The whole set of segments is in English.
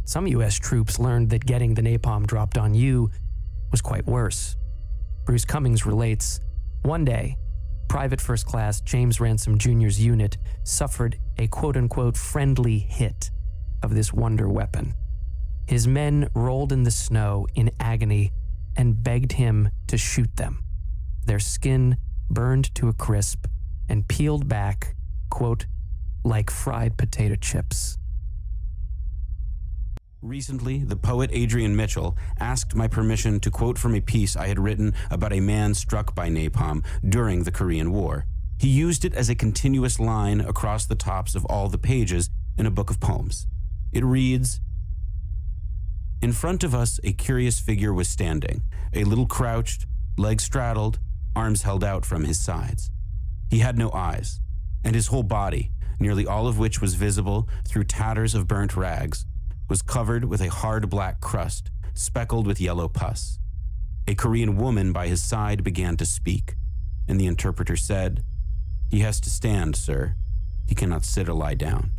Some U.S. troops learned that getting the napalm dropped on you was quite worse. Bruce Cummings relates, one day, Private First Class James Ransom Jr.'s unit suffered a quote-unquote friendly hit of this wonder weapon. His men rolled in the snow in agony and begged him to shoot them. Their skin burned to a crisp and peeled back, quote, like fried potato chips. Recently, the poet Adrian Mitchell asked my permission to quote from a piece I had written about a man struck by napalm during the Korean War. He used it as a continuous line across the tops of all the pages in a book of poems. It reads, "In front of us, a curious figure was standing, a little crouched, legs straddled, arms held out from his sides. He had no eyes, and his whole body, nearly all of which was visible through tatters of burnt rags, was covered with a hard black crust, speckled with yellow pus. A Korean woman by his side began to speak, and the interpreter said, 'He has to stand, sir. He cannot sit or lie down.'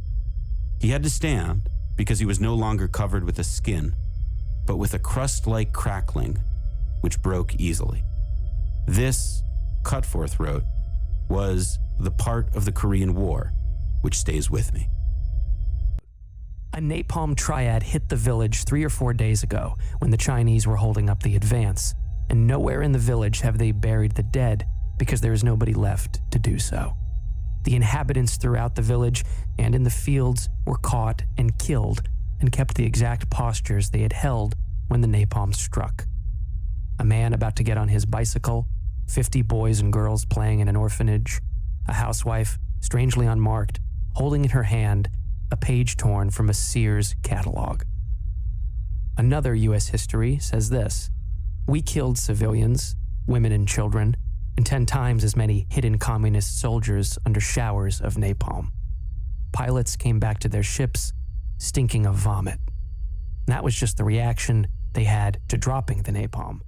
He had to stand because he was no longer covered with a skin, but with a crust-like crackling, which broke easily. This," Cutforth wrote, "was the part of the Korean War which stays with me." A napalm triad hit the village 3 or 4 days ago when the Chinese were holding up the advance, and nowhere in the village have they buried the dead because there is nobody left to do so. The inhabitants throughout the village and in the fields were caught and killed and kept the exact postures they had held when the napalm struck. A man about to get on his bicycle, 50 boys and girls playing in an orphanage, a housewife, strangely unmarked, holding in her hand a page torn from a Sears catalog. Another U.S. history says this: "We killed civilians, women and children, and 10 times as many hidden communist soldiers under showers of napalm. Pilots came back to their ships stinking of vomit." And that was just the reaction they had to dropping the napalm.